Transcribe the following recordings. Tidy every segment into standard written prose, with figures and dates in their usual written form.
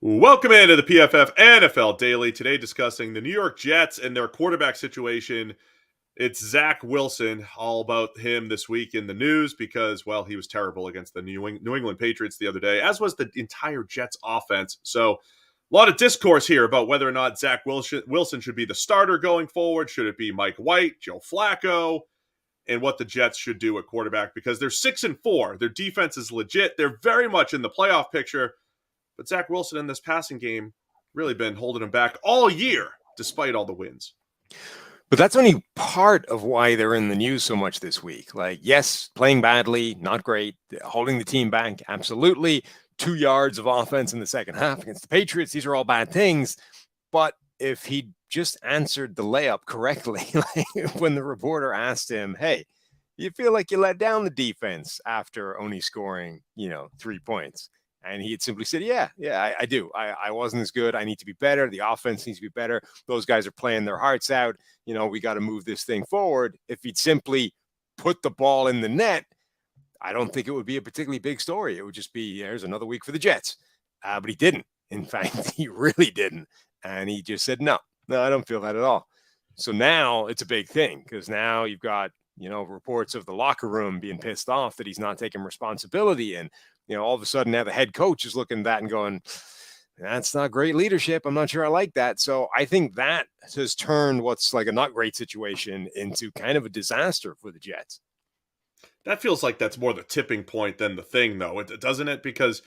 Welcome into the PFF NFL Daily. Today, discussing the New York Jets and their quarterback situation. It's Zach Wilson, all about him this week in the news because, well, he was terrible against the New England Patriots the other day, as was the entire Jets offense. So, a lot of discourse here about whether or not Zach Wilson should be the starter going forward. Should it be Mike White, Joe Flacco, and what the Jets should do at quarterback because they're 6-4. Their defense is legit. They're very much in the playoff picture. But Zach Wilson in this passing game really been holding him back all year, despite all the wins. But that's only part of why they're in the news so much this week. Like, yes, playing badly, not great, holding the team back, absolutely. 2 yards of offense in the second half against the Patriots. These are all bad things. But if he just answered the layup correctly, like when the reporter asked him, hey, you feel like you let down the defense after only scoring, 3 points. And he had simply said, yeah, I do. I wasn't as good. I need to be better. The offense needs to be better. Those guys are playing their hearts out. We got to move this thing forward. If he'd simply put the ball in the net, I don't think it would be a particularly big story. It would just be, there's another week for the Jets. But he didn't. In fact, he really didn't. And he just said, no, I don't feel that at all. So now it's a big thing because now you've got, reports of the locker room being pissed off that he's not taking responsibility. And, all of a sudden now the head coach is looking at that and going, that's not great leadership. I'm not sure I like that. So I think that has turned what's like a not great situation into kind of a disaster for the Jets. That feels like that's more the tipping point than the thing, though, doesn't it? Because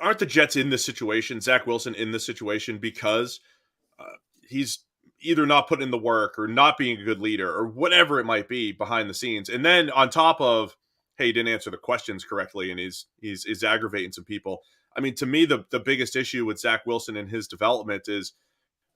aren't the Jets in this situation, Zach Wilson in this situation, because he's either not putting in the work or not being a good leader or whatever it might be behind the scenes. And then on top of, hey, he didn't answer the questions correctly and he's aggravating some people. I mean, to me, the biggest issue with Zach Wilson and his development is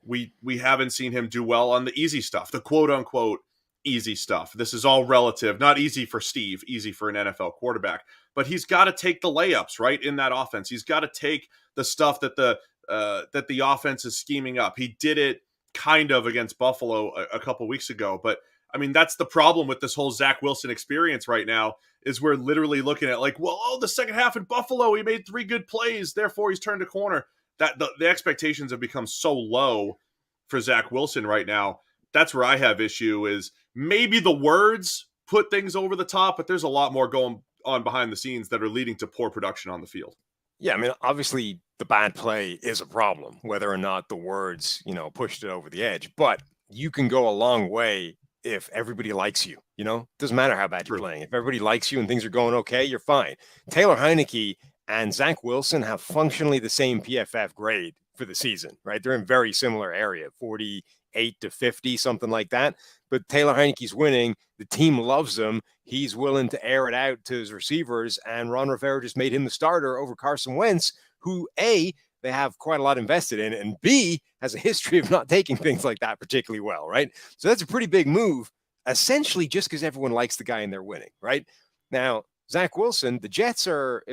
we haven't seen him do well on the easy stuff, the quote unquote easy stuff. This is all relative, not easy for Steve, easy for an NFL quarterback, but he's got to take the layups right in that offense. He's got to take the stuff that the offense is scheming up. He did it kind of against Buffalo a couple weeks ago, but I mean, that's the problem with this whole Zach Wilson experience right now is we're literally looking at like, well, the second half in Buffalo, he made 3 good plays. Therefore, he's turned a corner. That the expectations have become so low for Zach Wilson right now. That's where I have issue is maybe the words put things over the top, but there's a lot more going on behind the scenes that are leading to poor production on the field. Yeah, I mean, obviously the bad play is a problem, whether or not the words, pushed it over the edge. But you can go a long way if everybody likes you, doesn't matter how bad you're playing. If everybody likes you and things are going okay, you're fine. Taylor Heinicke and Zach Wilson have functionally the same PFF grade for the season, right? They're in very similar area, 48 to 50, something like that. But Taylor Heinicke's winning. The team loves him. He's willing to air it out to his receivers. And Ron Rivera just made him the starter over Carson Wentz, who, A, they have quite a lot invested in, and B, has a history of not taking things like that particularly well, right? So that's a pretty big move, essentially just because everyone likes the guy and they're winning, right? Now, Zach Wilson, the Jets are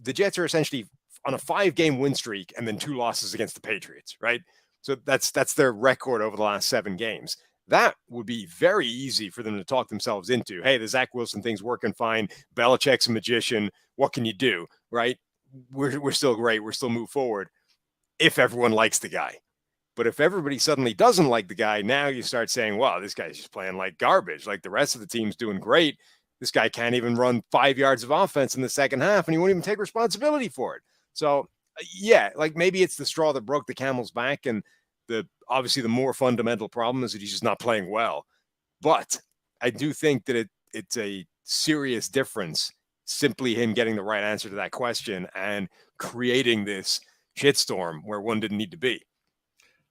essentially on a 5-game win streak and then 2 losses against the Patriots, right? So that's their record over the last 7 games. That would be very easy for them to talk themselves into. Hey, the Zach Wilson thing's working fine. Belichick's a magician. What can you do, right? We're still great. We're still move forward if everyone likes the guy. But if everybody suddenly doesn't like the guy, now you start saying, wow, this guy's just playing like garbage. Like the rest of the team's doing great. This guy can't even run 5 yards of offense in the second half, and he won't even take responsibility for it. So, yeah, like maybe it's the straw that broke the camel's back, and obviously the more fundamental problem is that he's just not playing well. But I do think that it's a serious difference, simply him getting the right answer to that question and creating this shitstorm where one didn't need to be.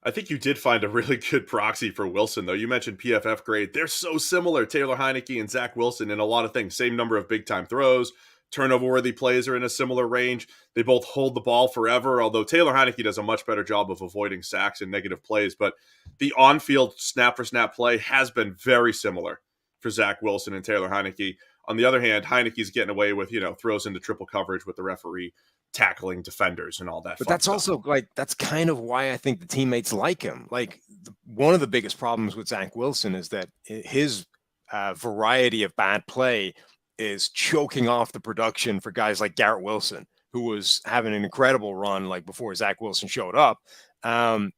I think you did find a really good proxy for Wilson, though. You mentioned PFF grade. They're so similar, Taylor Heinicke and Zach Wilson, in a lot of things. Same number of big-time throws. Turnover-worthy plays are in a similar range. They both hold the ball forever, although Taylor Heinicke does a much better job of avoiding sacks and negative plays. But the on-field snap-for-snap play has been very similar for Zach Wilson and Taylor Heinicke. On the other hand, Heineke's getting away with, throws into triple coverage with the referee, tackling defenders and all that. But that's also that's kind of why I think the teammates like him. Like one of the biggest problems with Zach Wilson is that his variety of bad play is choking off the production for guys like Garrett Wilson, who was having an incredible run like before Zach Wilson showed up.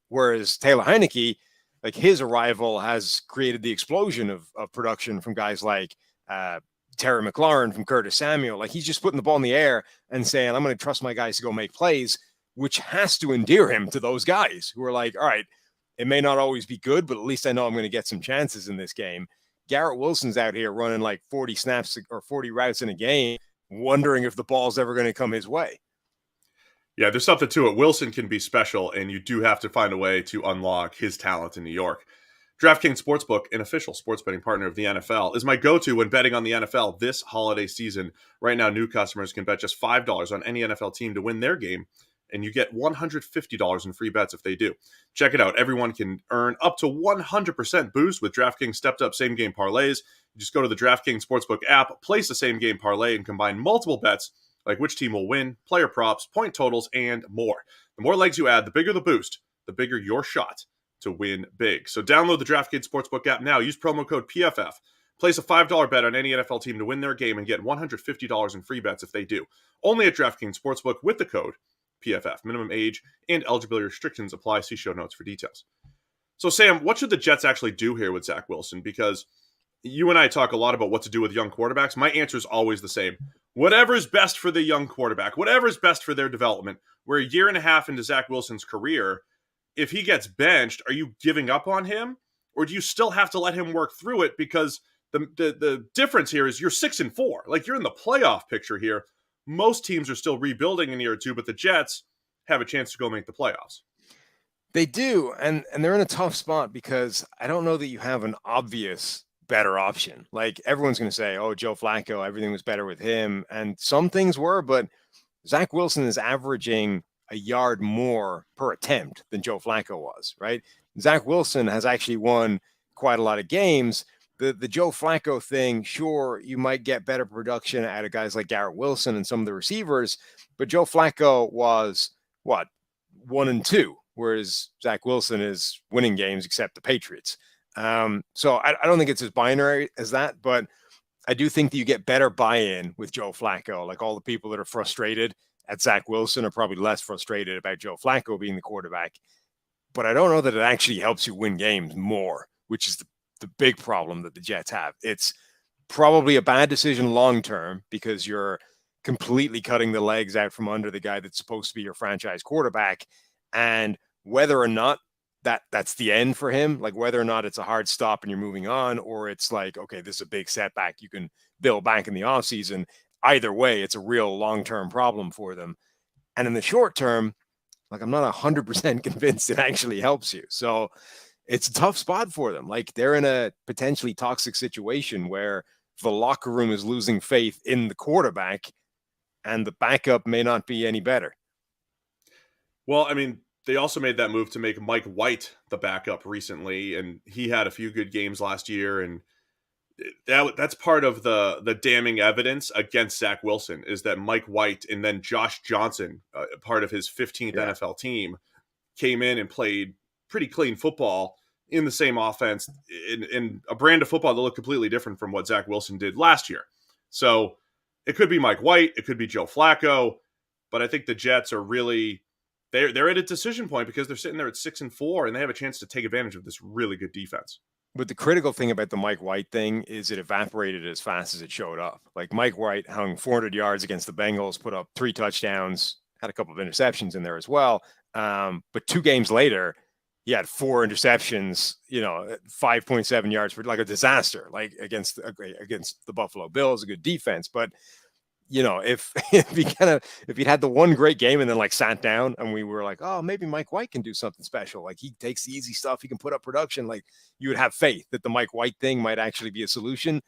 Whereas Taylor Heineke, like his arrival has created the explosion of production from guys like Terry McLaurin, from Curtis Samuel. Like he's just putting the ball in the air and saying, I'm going to trust my guys to go make plays, which has to endear him to those guys who are like, all right, it may not always be good, but at least I know I'm going to get some chances in this game. Garrett Wilson's out here running like 40 snaps or 40 routes in a game, wondering if the ball's ever going to come his way. Yeah, there's something to it. Wilson can be special, and you do have to find a way to unlock his talent in New York. DraftKings Sportsbook, an official sports betting partner of the NFL, is my go-to when betting on the NFL this holiday season. Right now, new customers can bet just $5 on any NFL team to win their game, and you get $150 in free bets if they do. Check it out. Everyone can earn up to 100% boost with DraftKings stepped-up same-game parlays. You just go to the DraftKings Sportsbook app, place a same-game parlay, and combine multiple bets like which team will win, player props, point totals, and more. The more legs you add, the bigger the boost, the bigger your shot to win big. So download the DraftKings Sportsbook app now. Use promo code PFF. Place a $5 bet on any NFL team to win their game and get $150 in free bets if they do. Only at DraftKings Sportsbook with the code PFF. Minimum age and eligibility restrictions apply. See show notes for details. So, Sam, what should the Jets actually do here with Zach Wilson? Because you and I talk a lot about what to do with young quarterbacks. My answer is always the same. Whatever is best for the young quarterback, whatever is best for their development. We're a year and a half into Zach Wilson's career. If he gets benched, are you giving up on him? Or do you still have to let him work through it? Because the difference here is you're 6-4. Like, you're in the playoff picture here. Most teams are still rebuilding in a year or two, but the Jets have a chance to go make the playoffs. They do, and they're in a tough spot because I don't know that you have an obvious better option. Like everyone's going to say, oh, Joe Flacco, everything was better with him. And some things were, but Zach Wilson is averaging a yard more per attempt than Joe Flacco was, right? Zach Wilson has actually won quite a lot of games. The Joe Flacco thing, sure, you might get better production out of guys like Garrett Wilson and some of the receivers, but Joe Flacco was, 1-2, whereas Zach Wilson is winning games except the Patriots. So I don't think it's as binary as that, but I do think that you get better buy-in with Joe Flacco. Like all the people that are frustrated at Zach Wilson are probably less frustrated about Joe Flacco being the quarterback. But I don't know that it actually helps you win games more, which is the big problem that the Jets have. It's probably a bad decision long-term because you're completely cutting the legs out from under the guy that's supposed to be your franchise quarterback. And whether or not that's the end for him, like whether or not it's a hard stop and you're moving on, or it's like, okay, this is a big setback, you can build back in the offseason. Either way, it's a real long-term problem for them. And in the short term, like I'm not 100% convinced it actually helps you. So it's a tough spot for them. Like they're in a potentially toxic situation where the locker room is losing faith in the quarterback and the backup may not be any better. Well, I mean, they also made that move to make Mike White the backup recently, and he had a few good games last year, and that's part of the damning evidence against Zach Wilson is that Mike White and then Josh Johnson, part of his 15th NFL team, came in and played pretty clean football in the same offense in a brand of football that looked completely different from what Zach Wilson did last year. So it could be Mike White, it could be Joe Flacco, but I think the Jets are really they're at a decision point because they're sitting there at 6-4 and they have a chance to take advantage of this really good defense. But the critical thing about the Mike White thing is it evaporated as fast as it showed up. Like Mike White hung 400 yards against the Bengals, put up 3 touchdowns, had a couple of interceptions in there as well. But 2 games later, he had 4 interceptions, 5.7 yards for like a disaster, like against the Buffalo Bills, a good defense. But if he'd had the one great game and then like sat down and we were like, oh, maybe Mike White can do something special. Like he takes the easy stuff. He can put up production. Like you would have faith that the Mike White thing might actually be a solution.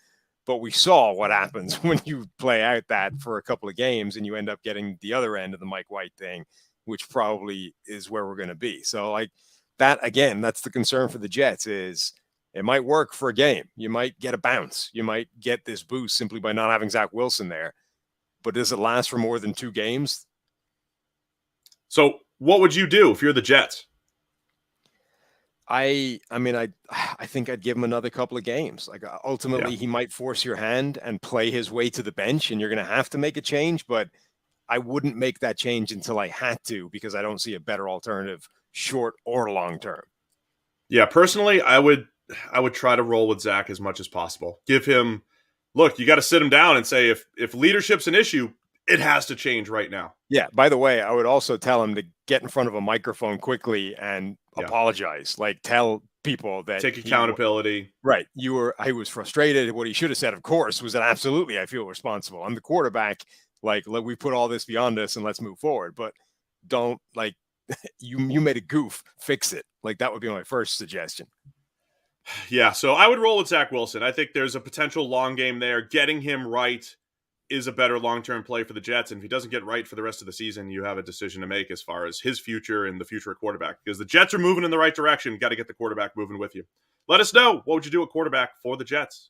But we saw what happens when you play out that for a couple of games and you end up getting the other end of the Mike White thing, which probably is where we're going to be. So like that, again, that's the concern for the Jets is it might work for a game. You might get a bounce. You might get this boost simply by not having Zach Wilson there. But does it last for more than 2 games? So what would you do if you're the Jets? I think I'd give him another couple of games. Like ultimately, he might force your hand and play his way to the bench, and you're going to have to make a change. But I wouldn't make that change until I had to, because I don't see a better alternative short or long term. Yeah, personally, I would try to roll with Zach as much as possible. Give him, look, you got to sit him down and say, if leadership's an issue, it has to change right now. Yeah. By the way, I would also tell him to get in front of a microphone quickly and Yeah. apologize. Like, tell people that Take accountability. Right. I was frustrated. What he should have said, of course, was that absolutely I feel responsible. I'm the quarterback. Like, we put all this beyond us and let's move forward. But don't, like, you made a goof, fix it. Like, that would be my first suggestion. Yeah, so I would roll with Zach Wilson. I think there's a potential long game there. Getting him right is a better long-term play for the Jets. And if he doesn't get right for the rest of the season, you have a decision to make as far as his future and the future of quarterback. Because the Jets are moving in the right direction. You got to get the quarterback moving with you. Let us know, what would you do at quarterback for the Jets?